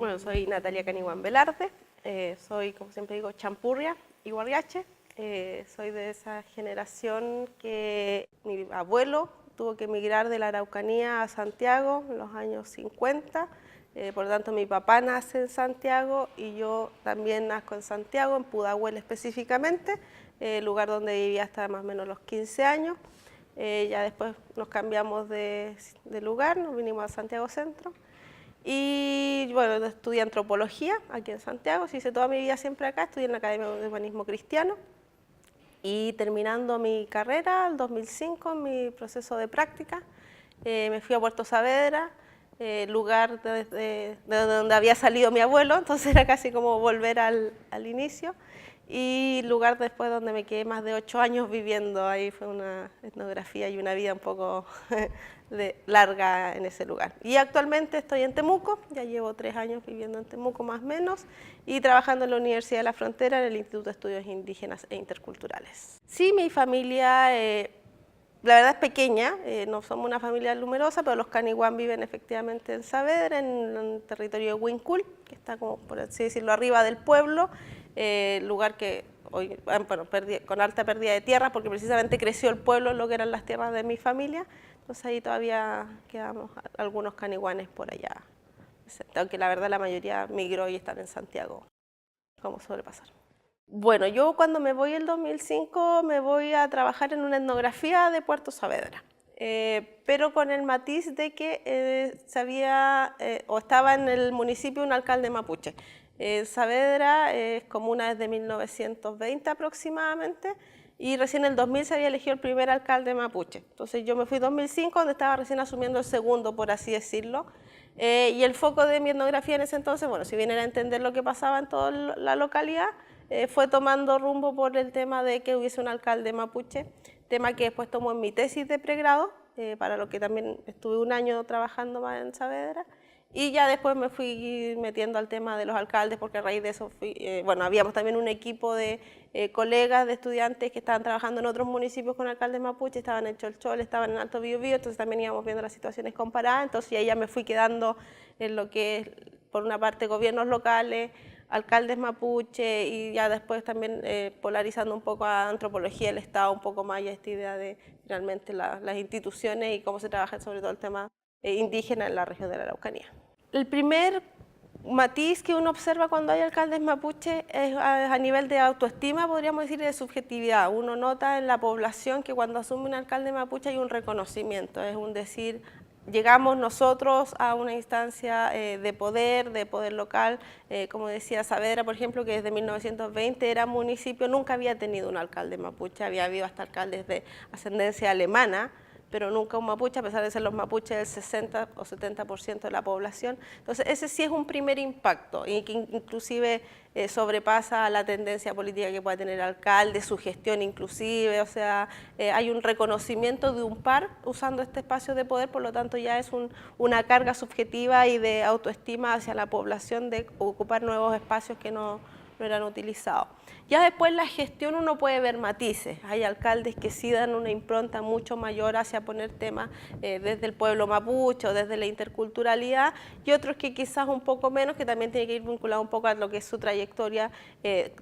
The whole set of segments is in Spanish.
Bueno, soy Natalia Caniguán Velarde, soy, como siempre digo, champurria y guarriache. Soy de esa generación que mi abuelo tuvo que emigrar de la Araucanía a Santiago en los años 50. Por lo tanto, mi papá nace en Santiago y yo también nazco en Santiago, en Pudahuel específicamente, lugar donde vivía hasta más o menos los 15 años. Ya después nos cambiamos de lugar, nos vinimos a Santiago Centro. Y bueno, estudié antropología aquí en Santiago, hice toda mi vida siempre acá, estudié en la Academia de Humanismo Cristiano. Y terminando mi carrera, en 2005, en mi proceso de práctica, me fui a Puerto Saavedra, lugar de donde había salido mi abuelo, entonces era casi como volver al inicio. Y lugar después donde me quedé más de 8 años viviendo, ahí fue una etnografía y una vida un poco larga en ese lugar. Y actualmente estoy en Temuco, ya llevo 3 años viviendo en Temuco más o menos, y trabajando en la Universidad de la Frontera, en el Instituto de Estudios Indígenas e Interculturales. Sí, mi familia, la verdad es pequeña, no somos una familia numerosa, pero los Caniguán viven efectivamente en Saavedra, en el territorio de Huincul, que está como, por así decirlo, arriba del pueblo, lugar que hoy, bueno, con alta pérdida de tierra, porque precisamente creció el pueblo en lo que eran las tierras de mi familia, entonces ahí todavía quedamos algunos caniguanes por allá, aunque la verdad la mayoría migró y están en Santiago, como suele pasar. Bueno, yo cuando me voy el 2005 me voy a trabajar en una etnografía de Puerto Saavedra, pero con el matiz de que o estaba en el municipio un alcalde mapuche. Saavedra es comuna desde 1920 aproximadamente, y recién en el 2000 se había elegido el primer alcalde mapuche. Entonces yo me fui en 2005, donde estaba recién asumiendo el segundo, por así decirlo, y el foco de mi etnografía en ese entonces, bueno, si bien era entender lo que pasaba en toda la localidad, fue tomando rumbo por el tema de que hubiese un alcalde mapuche, tema que después tomó en mi tesis de pregrado, para lo que también estuve un año trabajando más en Saavedra. Y ya después me fui metiendo al tema de los alcaldes, porque a raíz de eso bueno, habíamos también un equipo de colegas, de estudiantes que estaban trabajando en otros municipios con alcaldes mapuche, estaban en Cholchol, estaban en Alto Biobío, entonces también íbamos viendo las situaciones comparadas, entonces ahí ya me fui quedando en lo que es, por una parte, gobiernos locales, alcaldes mapuche, y ya después también polarizando un poco a antropología del Estado, un poco más a esta idea de realmente las instituciones y cómo se trabaja sobre todo el tema indígena en la región de la Araucanía. El primer matiz que uno observa cuando hay alcaldes mapuche es a nivel de autoestima, podríamos decir, de subjetividad. Uno nota en la población que cuando asume un alcalde mapuche hay un reconocimiento, es un decir, llegamos nosotros a una instancia de poder local, como decía Saavedra, por ejemplo, que desde 1920 era municipio, nunca había tenido un alcalde mapuche, había habido hasta alcaldes de ascendencia alemana, pero nunca un mapuche, a pesar de ser los mapuches del 60 o 70% de la población. Entonces ese sí es un primer impacto, y que inclusive sobrepasa la tendencia política que puede tener el alcalde, su gestión inclusive, o sea, hay un reconocimiento de un par usando este espacio de poder, por lo tanto ya es una carga subjetiva y de autoestima hacia la población de ocupar nuevos espacios que no eran utilizados. Ya después la gestión uno puede ver matices, hay alcaldes que sí dan una impronta mucho mayor hacia poner temas desde el pueblo mapuche o desde la interculturalidad, y otros que quizás un poco menos, que también tiene que ir vinculado un poco a lo que es su trayectoria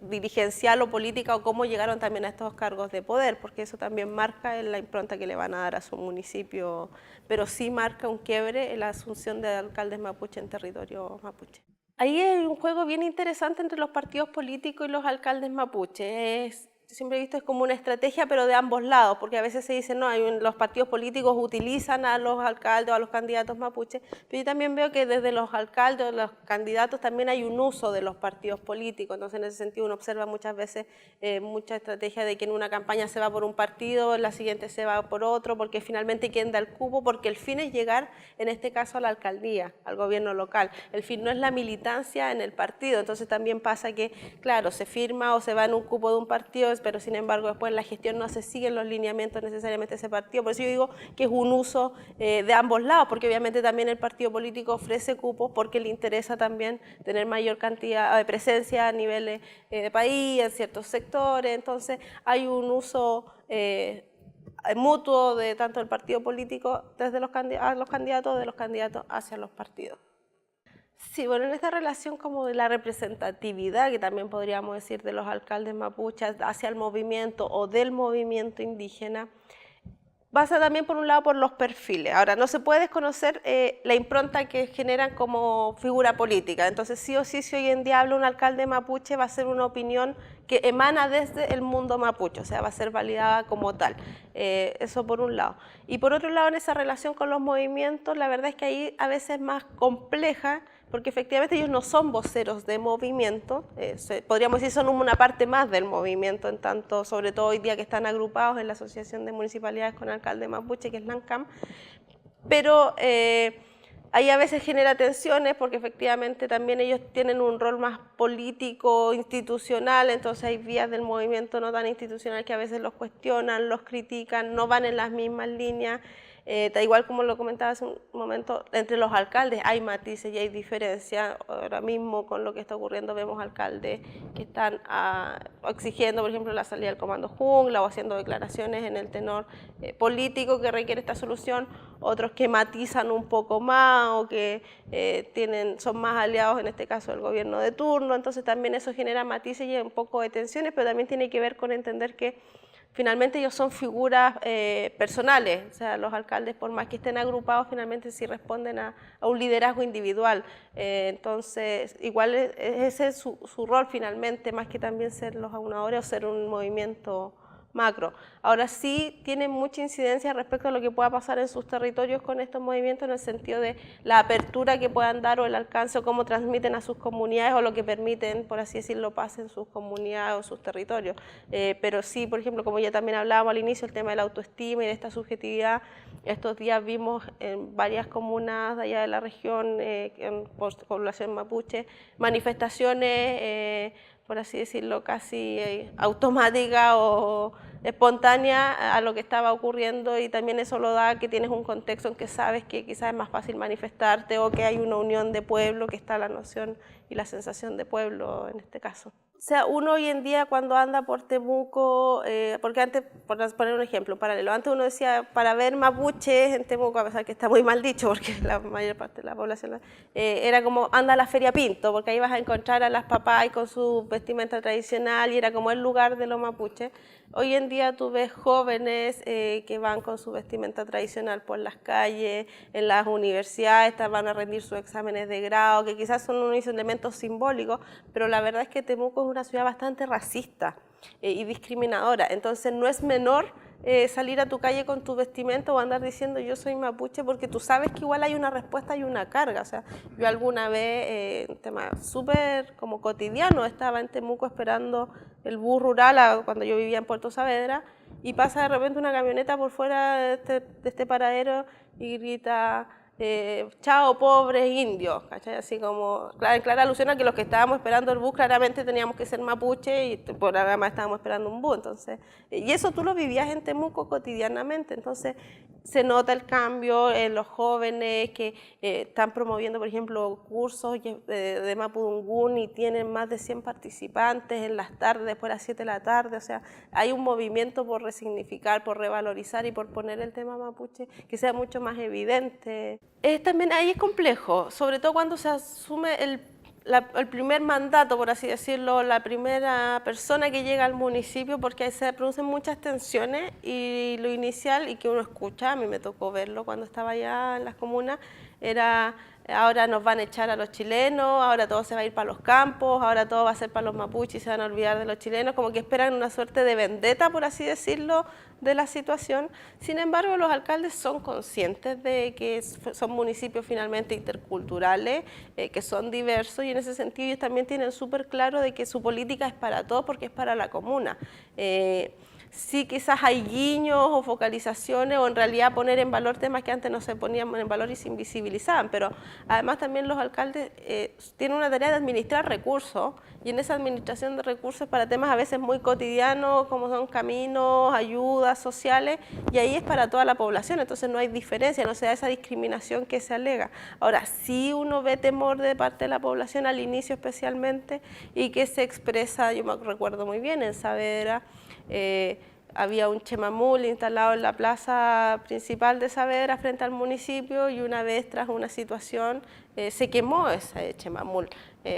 dirigencial o política, o cómo llegaron también a estos cargos de poder, porque eso también marca la impronta que le van a dar a su municipio, pero sí marca un quiebre en la asunción de alcaldes mapuche en territorio mapuche. Ahí hay un juego bien interesante entre los partidos políticos y los alcaldes mapuche. Yo siempre he visto es como una estrategia, pero de ambos lados, porque a veces se dice, no, los partidos políticos utilizan a los alcaldes o a los candidatos mapuches, pero yo también veo que desde los alcaldes o los candidatos también hay un uso de los partidos políticos, entonces en ese sentido uno observa muchas veces mucha estrategia de que en una campaña se va por un partido, en la siguiente se va por otro, porque finalmente quien da el cupo, porque el fin es llegar, en este caso, a la alcaldía, al gobierno local. El fin no es la militancia en el partido, entonces también pasa que, claro, se firma o se va en un cupo de un partido, pero sin embargo después en la gestión no se siguen los lineamientos necesariamente de ese partido. Por eso yo digo que es un uso de ambos lados, porque obviamente también el partido político ofrece cupos porque le interesa también tener mayor cantidad de presencia a nivel de país, en ciertos sectores, entonces hay un uso mutuo de tanto el partido político desde los candidatos, de los candidatos hacia los partidos. Sí, bueno, en esta relación como de la representatividad, que también podríamos decir de los alcaldes mapuches hacia el movimiento o del movimiento indígena, pasa también por un lado por los perfiles. Ahora, no se puede desconocer la impronta que generan como figura política. Entonces, sí o sí, si hoy en día habla un alcalde mapuche, va a ser una opinión que emana desde el mundo mapuche, o sea, va a ser validada como tal. Eso por un lado. Y por otro lado, en esa relación con los movimientos, la verdad es que ahí a veces es más compleja, porque efectivamente ellos no son voceros de movimiento, podríamos decir son una parte más del movimiento, en tanto, sobre todo hoy día que están agrupados en la Asociación de Municipalidades con Alcalde Mapuche, que es la ANCAM, pero ahí a veces genera tensiones porque efectivamente también ellos tienen un rol más político, institucional, entonces hay vías del movimiento no tan institucional que a veces los cuestionan, los critican, no van en las mismas líneas. Da igual como lo comentaba hace un momento, entre los alcaldes hay matices y hay diferencias. Ahora mismo con lo que está ocurriendo vemos alcaldes que están exigiendo, por ejemplo, la salida del comando jungla o haciendo declaraciones en el tenor político que requiere esta solución, otros que matizan un poco más o que son más aliados, en este caso del gobierno de turno, entonces también eso genera matices y un poco de tensiones, pero también tiene que ver con entender que finalmente ellos son figuras personales, o sea, los alcaldes por más que estén agrupados, finalmente sí responden a un liderazgo individual, entonces igual ese es su rol finalmente, más que también ser los aunadores o ser un movimiento macro. Ahora sí tienen mucha incidencia respecto a lo que pueda pasar en sus territorios con estos movimientos, en el sentido de la apertura que puedan dar o el alcance o cómo transmiten a sus comunidades o lo que permiten, por así decirlo, pase en sus comunidades o sus territorios. Pero sí, por ejemplo, como ya también hablábamos al inicio, el tema de la autoestima y de esta subjetividad, estos días vimos en varias comunas de allá de la región, en población mapuche, manifestaciones por así decirlo, casi automática o espontánea a lo que estaba ocurriendo, y también eso lo da que tienes un contexto en que sabes que quizás es más fácil manifestarte o que hay una unión de pueblo, que está la noción y la sensación de pueblo en este caso. O sea, uno hoy en día cuando anda por Temuco, porque antes, por poner un ejemplo paralelo, antes uno decía para ver mapuches en Temuco, a pesar que está muy mal dicho porque la mayor parte de la población era como anda a la Feria Pinto, porque ahí vas a encontrar a las papás con su vestimenta tradicional y era como el lugar de los mapuches. Hoy en día tú ves jóvenes que van con su vestimenta tradicional por las calles, en las universidades, van a rendir sus exámenes de grado, que quizás son unos elementos simbólicos, pero la verdad es que Temuco es una ciudad bastante racista y discriminadora, entonces no es menor salir a tu calle con tu vestimenta o andar diciendo yo soy mapuche, porque tú sabes que igual hay una respuesta y una carga. O sea, yo alguna vez, un tema súper como cotidiano, estaba en Temuco esperando el bus rural cuando yo vivía en Puerto Saavedra y pasa de repente una camioneta por fuera de este paradero y grita chao pobres indios, ¿cachai? Así como, en clara alusión a que los que estábamos esperando el bus claramente teníamos que ser mapuche y por además estábamos esperando un bus, entonces, y eso tú lo vivías en Temuco cotidianamente, entonces se nota el cambio en los jóvenes que están promoviendo, por ejemplo, cursos de Mapudungún y tienen más de 100 participantes en las tardes, después de las 7 de la tarde, o sea, hay un movimiento por resignificar, por revalorizar y por poner el tema mapuche que sea mucho más evidente. También ahí es complejo, sobre todo cuando se asume el primer mandato, por así decirlo, la primera persona que llega al municipio, porque se producen muchas tensiones y lo inicial, y que uno escucha, a mí me tocó verlo cuando estaba allá en las comunas, era ahora nos van a echar a los chilenos, ahora todo se va a ir para los campos, ahora todo va a ser para los mapuches y se van a olvidar de los chilenos, como que esperan una suerte de vendetta, por así decirlo, de la situación. Sin embargo, los alcaldes son conscientes de que son municipios finalmente interculturales, que son diversos, y en ese sentido ellos también tienen súper claro de que su política es para todos porque es para la comuna. Sí, quizás hay guiños o focalizaciones o en realidad poner en valor temas que antes no se ponían en valor y se invisibilizaban, pero además también los alcaldes tienen una tarea de administrar recursos, y en esa administración de recursos para temas a veces muy cotidianos como son caminos, ayudas sociales, y ahí es para toda la población, entonces no hay diferencia, no se da esa discriminación que se alega. Ahora, sí uno ve temor de parte de la población al inicio especialmente, y que se expresa, yo me recuerdo muy bien, en Saavedra, había un chemamul instalado en la plaza principal de Saavedra frente al municipio y una vez tras una situación se quemó ese chemamul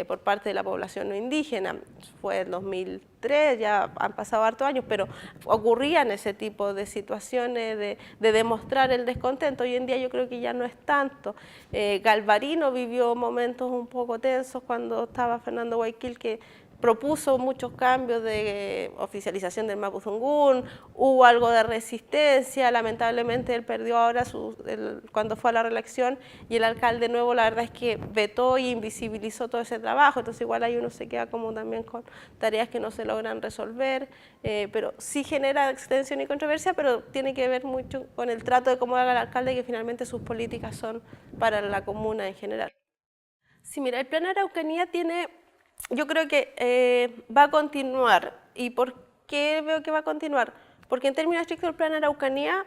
por parte de la población no indígena. Fue en 2003, ya han pasado hartos años, pero ocurrían ese tipo de situaciones de demostrar el descontento. Hoy en día yo creo que ya no es tanto. Galvarino vivió momentos un poco tensos cuando estaba Fernando Guayaquil, que propuso muchos cambios de oficialización del Mapudungún, hubo algo de resistencia, lamentablemente él perdió ahora cuando fue a la reelección y el alcalde nuevo la verdad es que vetó y invisibilizó todo ese trabajo, entonces igual ahí uno se queda como también con tareas que no se logran resolver, pero sí genera extensión y controversia, pero tiene que ver mucho con el trato de cómo haga el alcalde, que finalmente sus políticas son para la comuna en general. Sí, mira, el Plan Araucanía tiene... Yo creo que va a continuar. ¿Y por qué veo que va a continuar? Porque en términos estrictos el Plan Araucanía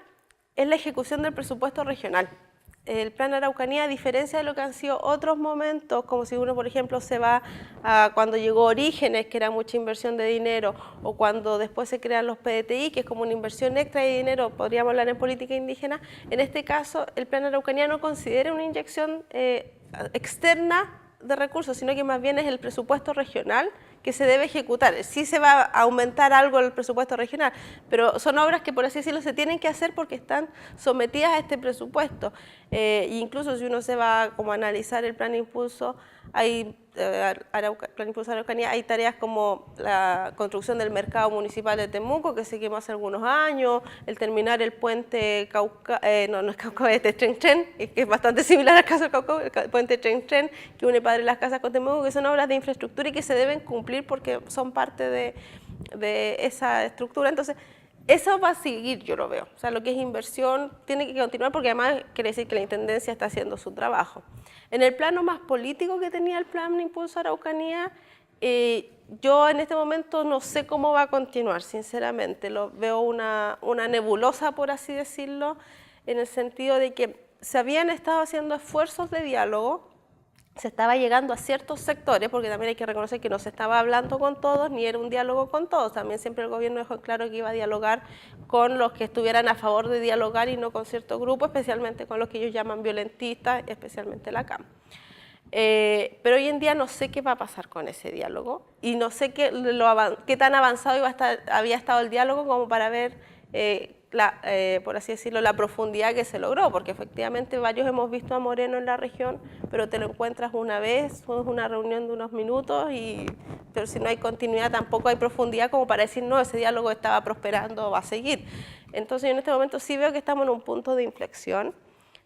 es la ejecución del presupuesto regional. El Plan Araucanía, a diferencia de lo que han sido otros momentos, como si uno, por ejemplo, se va a cuando llegó Orígenes, que era mucha inversión de dinero, o cuando después se crean los PDTI, que es como una inversión extra de dinero, podríamos hablar en política indígena, en este caso el Plan Araucanía no considera una inyección externa de recursos, sino que más bien es el presupuesto regional que se debe ejecutar. Sí se va a aumentar algo el presupuesto regional, pero son obras que, por así decirlo, se tienen que hacer porque están sometidas a este presupuesto. Incluso si uno se va como a analizar el plan de impulso, hay plan impulso Araucanía, hay tareas como la construcción del mercado municipal de Temuco, que se quemó hace algunos años, el terminar el puente no es Cauca, este Tren Tren, que es bastante similar al caso de Cauca, el puente Tren Tren, que une Padre Las Casas con Temuco, que son obras de infraestructura y que se deben cumplir porque son parte de esa estructura. Entonces, eso va a seguir, yo lo veo. O sea, lo que es inversión tiene que continuar porque además quiere decir que la Intendencia está haciendo su trabajo. En el plano más político que tenía el Plan Impulso Araucanía, yo en este momento no sé cómo va a continuar, sinceramente. Lo veo una nebulosa, por así decirlo, en el sentido de que se habían estado haciendo esfuerzos de diálogo, se estaba llegando a ciertos sectores, porque también hay que reconocer que no se estaba hablando con todos, ni era un diálogo con todos. También siempre el gobierno dejó claro que iba a dialogar con los que estuvieran a favor de dialogar y no con ciertos grupos, especialmente con los que ellos llaman violentistas, especialmente la CAM. Pero hoy en día no sé qué va a pasar con ese diálogo y no sé qué tan avanzado había estado el diálogo como para ver por así decirlo, la profundidad que se logró, porque efectivamente varios hemos visto a Moreno en la región, pero te lo encuentras una vez, es una reunión de unos minutos, pero si no hay continuidad tampoco hay profundidad como para decir, no, ese diálogo estaba prosperando, va a seguir. Entonces yo en este momento sí veo que estamos en un punto de inflexión,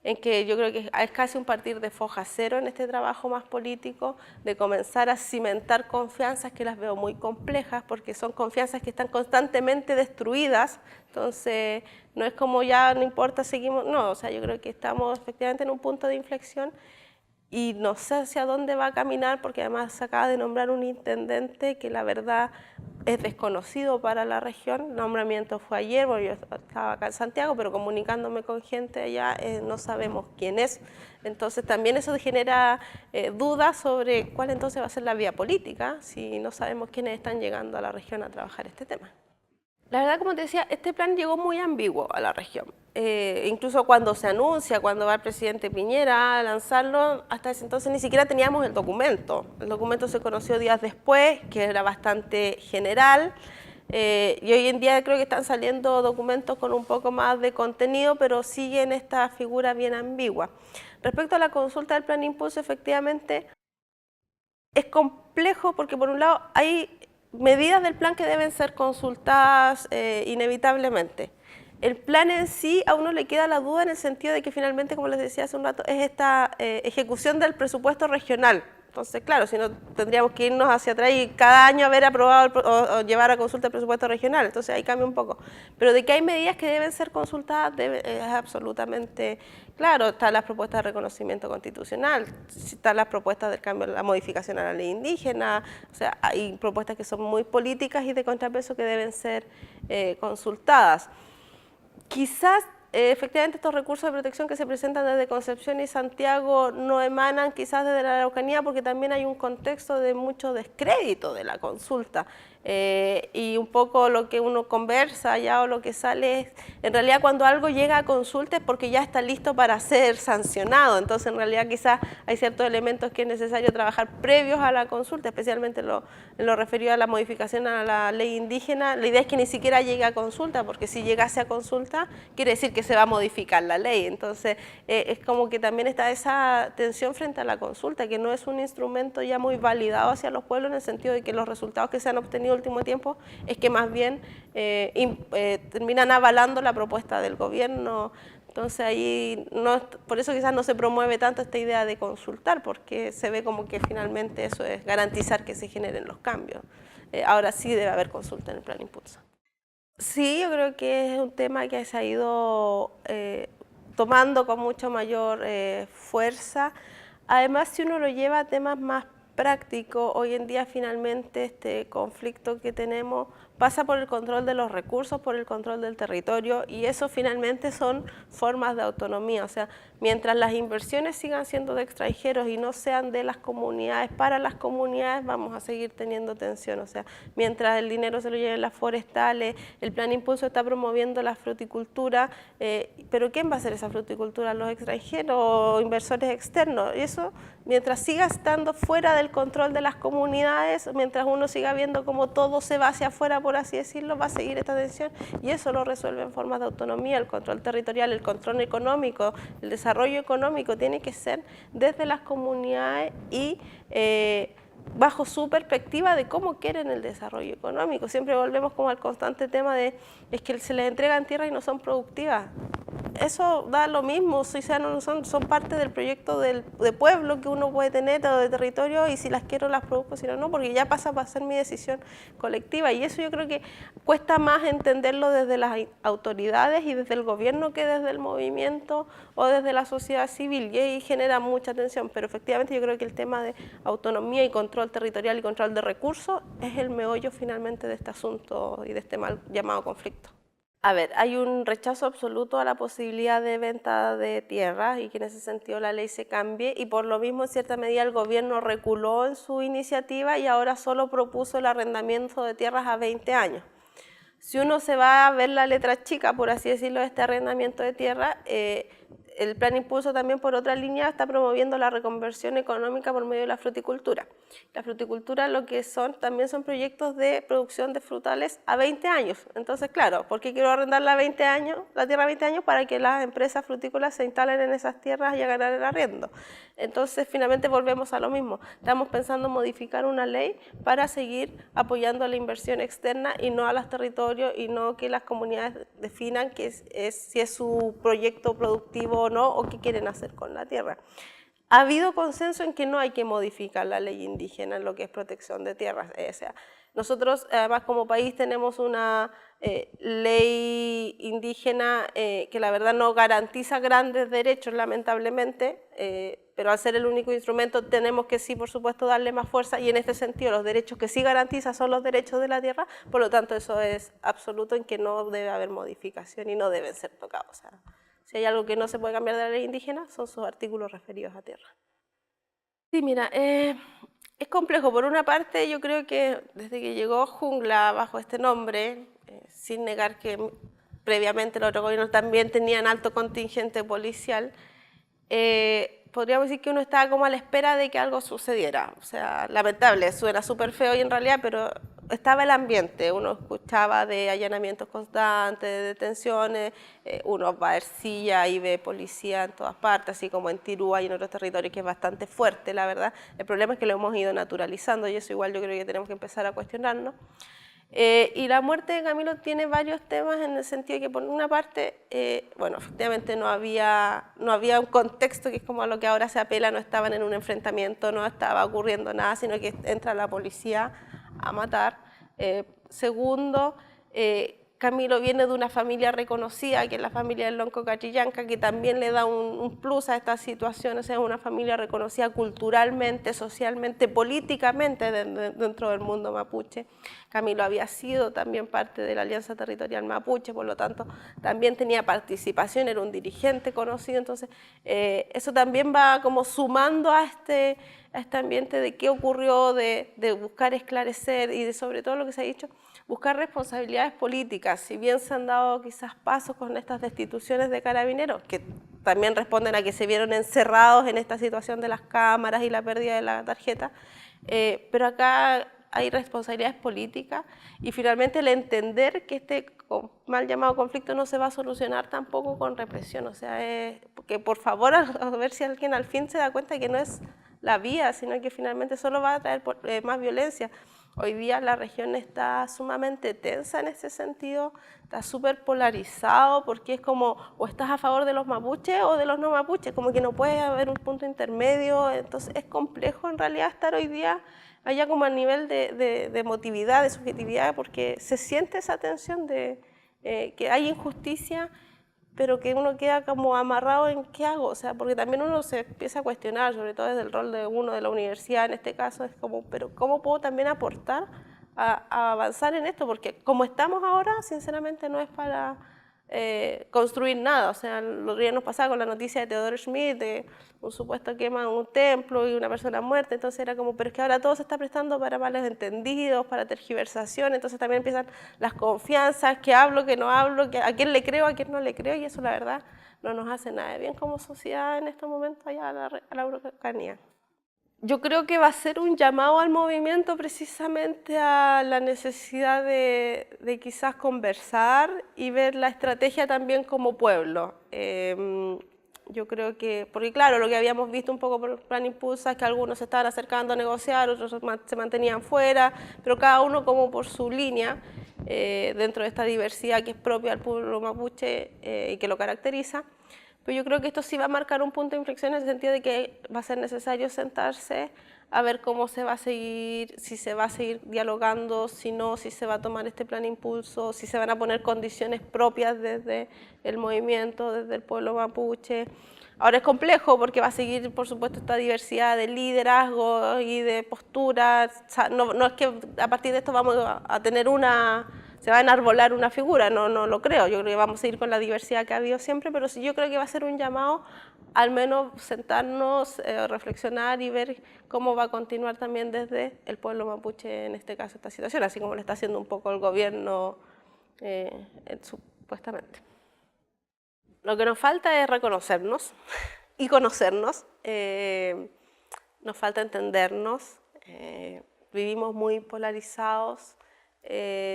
en que yo creo que es casi un partir de foja cero en este trabajo más político, de comenzar a cimentar confianzas que las veo muy complejas, porque son confianzas que están constantemente destruidas, entonces no es como ya no importa, seguimos, no, o sea, yo creo que estamos efectivamente en un punto de inflexión y no sé hacia dónde va a caminar, porque además se acaba de nombrar un intendente que la verdad es desconocido para la región. El nombramiento fue ayer, bueno, yo estaba acá en Santiago, pero comunicándome con gente allá no sabemos quién es. Entonces también eso genera dudas sobre cuál entonces va a ser la vía política, si no sabemos quiénes están llegando a la región a trabajar este tema. La verdad, como te decía, este plan llegó muy ambiguo a la región. Incluso cuando se anuncia, cuando va el presidente Piñera a lanzarlo, hasta ese entonces ni siquiera teníamos el documento. El documento se conoció días después, que era bastante general, y hoy en día creo que están saliendo documentos con un poco más de contenido, pero siguen esta figura bien ambigua. Respecto a la consulta del Plan Impulso, efectivamente es complejo porque por un lado hay medidas del plan que deben ser consultadas inevitablemente. El plan en sí a uno le queda la duda en el sentido de que finalmente, como les decía hace un rato, es esta ejecución del presupuesto regional. Entonces, claro, si no tendríamos que irnos hacia atrás y cada año haber aprobado o llevar a consulta el presupuesto regional, entonces ahí cambia un poco. Pero de que hay medidas que deben ser consultadas es absolutamente claro. Están las propuestas de reconocimiento constitucional, están las propuestas del cambio, la modificación a la ley indígena, o sea, hay propuestas que son muy políticas y de contrapeso que deben ser consultadas. Quizás efectivamente estos recursos de protección que se presentan desde Concepción y Santiago no emanan quizás desde la Araucanía porque también hay un contexto de mucho descrédito de la consulta. Y un poco lo que uno conversa ya o lo que sale es, en realidad cuando algo llega a consulta es porque ya está listo para ser sancionado, entonces en realidad quizás hay ciertos elementos que es necesario trabajar previos a la consulta, especialmente en lo referido a la modificación a la ley indígena. La idea es que ni siquiera llegue a consulta, porque si llegase a consulta quiere decir que se va a modificar la ley, entonces es como que también está esa tensión frente a la consulta, que no es un instrumento ya muy validado hacia los pueblos en el sentido de que los resultados que se han obtenido en el último tiempo es que más bien terminan avalando la propuesta del gobierno. Entonces ahí, por eso quizás no se promueve tanto esta idea de consultar, porque se ve como que finalmente eso es garantizar que se generen los cambios. Ahora sí debe haber consulta en el Plan Impulso. Sí, yo creo que es un tema que se ha ido tomando con mucho mayor fuerza. Además, si uno lo lleva a temas más prácticos, hoy en día finalmente este conflicto que tenemos pasa por el control de los recursos, por el control del territorio, y eso finalmente son formas de autonomía. O sea, mientras las inversiones sigan siendo de extranjeros y no sean de las comunidades, para las comunidades, vamos a seguir teniendo tensión. O sea, mientras el dinero se lo lleven las forestales, el Plan Impulso está promoviendo la fruticultura, pero ¿quién va a hacer esa fruticultura? ¿Los extranjeros o inversores externos? Y eso, mientras siga estando fuera del control de las comunidades, mientras uno siga viendo cómo todo se va hacia afuera, por así decirlo, va a seguir esta tensión, y eso lo resuelve en formas de autonomía. El control territorial, el control económico, el desarrollo económico tiene que ser desde las comunidades y bajo su perspectiva de cómo quieren el desarrollo económico. Siempre volvemos como al constante tema de es que se les entregan tierras y no son productivas. Eso da lo mismo, si no son parte del proyecto de pueblo que uno puede tener o de territorio, y si las quiero las produzco, si no, no, porque ya pasa para ser mi decisión colectiva, y eso yo creo que cuesta más entenderlo desde las autoridades y desde el gobierno que desde el movimiento o desde la sociedad civil, y ahí genera mucha tensión. Pero efectivamente yo creo que el tema de autonomía y control territorial y control de recursos es el meollo finalmente de este asunto y de este mal llamado conflicto. A ver, hay un rechazo absoluto a la posibilidad de venta de tierras y que en ese sentido la ley se cambie, y por lo mismo en cierta medida el gobierno reculó en su iniciativa y ahora solo propuso el arrendamiento de tierras a 20 años. Si uno se va a ver la letra chica, por así decirlo, de este arrendamiento de tierra, el Plan Impulso también por otra línea está promoviendo la reconversión económica por medio de la fruticultura. La fruticultura lo que también son proyectos de producción de frutales a 20 años. Entonces, claro, ¿por qué quiero arrendar la tierra a 20 años? Para que las empresas frutícolas se instalen en esas tierras y a ganar el arriendo. Entonces, finalmente volvemos a lo mismo. Estamos pensando en modificar una ley para seguir apoyando a la inversión externa y no a los territorios, y no que las comunidades definan si es su proyecto productivo o no, o qué quieren hacer con la tierra. Ha habido consenso en que no hay que modificar la ley indígena en lo que es protección de tierras. O sea, nosotros además como país tenemos una ley indígena que la verdad no garantiza grandes derechos, lamentablemente, pero al ser el único instrumento tenemos que sí, por supuesto, darle más fuerza, y en este sentido los derechos que sí garantiza son los derechos de la tierra. Por lo tanto, eso es absoluto en que no debe haber modificación y no deben ser tocados. O sea, si hay algo que no se puede cambiar de la ley indígena, son sus artículos referidos a tierra. Sí, mira, es complejo. Por una parte, yo creo que desde que llegó Jungla bajo este nombre, sin negar que previamente los otros gobiernos también tenían alto contingente policial, podríamos decir que uno estaba como a la espera de que algo sucediera. O sea, lamentable, suena súper feo y en realidad, pero estaba el ambiente, uno escuchaba de allanamientos constantes, de detenciones, uno va a Ercilla y ve policía en todas partes, así como en Tirúa y en otros territorios, que es bastante fuerte, la verdad. El problema es que lo hemos ido naturalizando, y eso igual yo creo que tenemos que empezar a cuestionarnos. Y la muerte de Camilo tiene varios temas, en el sentido de que por una parte, bueno, efectivamente no había un contexto que es como a lo que ahora se apela, no estaban en un enfrentamiento, no estaba ocurriendo nada, sino que entra la policía a matar. Segundo, Camilo viene de una familia reconocida, que es la familia del Lonco Catrillanca, que también le da un plus a esta situación. O sea, es una familia reconocida culturalmente, socialmente, políticamente dentro del mundo mapuche. Camilo había sido también parte de la Alianza Territorial Mapuche, por lo tanto también tenía participación, era un dirigente conocido. Entonces eso también va como sumando a a este ambiente de qué ocurrió, de buscar esclarecer y de sobre todo lo que se ha dicho, buscar responsabilidades políticas. Si bien se han dado quizás pasos con estas destituciones de carabineros, que también responden a que se vieron encerrados en esta situación de las cámaras y la pérdida de la tarjeta, pero acá hay responsabilidades políticas y finalmente el entender que este mal llamado conflicto no se va a solucionar tampoco con represión, o sea, que por favor a ver si alguien al fin se da cuenta de que no es la vía, sino que finalmente solo va a traer más violencia. Hoy día la región está sumamente tensa en ese sentido, está súper polarizado porque es como o estás a favor de los mapuches o de los no mapuches, como que no puede haber un punto intermedio, entonces es complejo en realidad estar hoy día allá como a nivel de emotividad, de subjetividad, porque se siente esa tensión de que hay injusticia, pero que uno queda como amarrado en qué hago, o sea, porque también uno se empieza a cuestionar, sobre todo desde el rol de uno de la universidad en este caso, es como, pero ¿cómo puedo también aportar a avanzar en esto? Porque como estamos ahora, sinceramente no es para construir nada, o sea, los días nos pasaba con la noticia de Teodoro Schmidt, de un supuesto quema en un templo y una persona muerta, entonces era como, pero es que ahora todo se está prestando para malos entendidos, para tergiversación, entonces también empiezan las confianzas, que hablo, que no hablo, que a quién le creo, a quién no le creo, y eso la verdad no nos hace nada de bien como sociedad en estos momentos allá a la Araucanía. Yo creo que va a ser un llamado al movimiento precisamente a la necesidad de quizás conversar y ver la estrategia también como pueblo. Yo creo que, porque claro, lo que habíamos visto un poco por el Plan Impulsa es que algunos se estaban acercando a negociar, otros se mantenían fuera, pero cada uno como por su línea, dentro de esta diversidad que es propia al pueblo mapuche y que lo caracteriza. Pero yo creo que esto sí va a marcar un punto de inflexión en el sentido de que va a ser necesario sentarse a ver cómo se va a seguir, si se va a seguir dialogando, si no, si se va a tomar este plan impulso, si se van a poner condiciones propias desde el movimiento, desde el pueblo mapuche. Ahora es complejo porque va a seguir, por supuesto, esta diversidad de liderazgo y de posturas. O sea, no es que a partir de esto vamos a tener se va a enarbolar una figura, no lo creo. Yo creo que vamos a ir con la diversidad que ha habido siempre, pero sí yo creo que va a ser un llamado al menos sentarnos, reflexionar y ver cómo va a continuar también desde el pueblo mapuche, en este caso, esta situación, así como lo está haciendo un poco el gobierno supuestamente. Lo que nos falta es reconocernos y conocernos, nos falta entendernos, vivimos muy polarizados,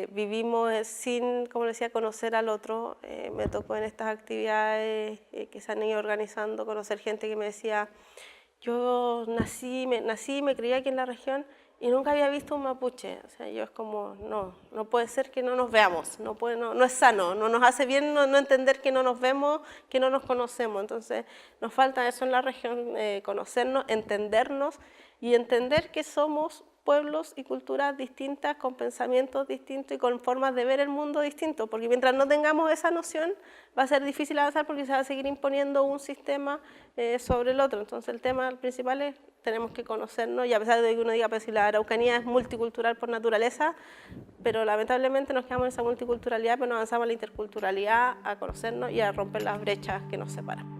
vivimos sin, como decía, conocer al otro. Me tocó en estas actividades que se han ido organizando conocer gente que me decía, yo nací y me crié aquí en la región y nunca había visto un mapuche. O sea, yo es como, no puede ser que no nos veamos, no es sano, no nos hace bien no entender que no nos vemos, que no nos conocemos. Entonces nos falta eso en la región, conocernos, entendernos y entender que somos pueblos y culturas distintas, con pensamientos distintos y con formas de ver el mundo distintos, porque mientras no tengamos esa noción va a ser difícil avanzar porque se va a seguir imponiendo un sistema sobre el otro. Entonces el tema principal es tenemos que conocernos, y a pesar de que uno diga, pues si la Araucanía es multicultural por naturaleza, pero lamentablemente nos quedamos en esa multiculturalidad, pero no avanzamos en la interculturalidad, a conocernos y a romper las brechas que nos separan.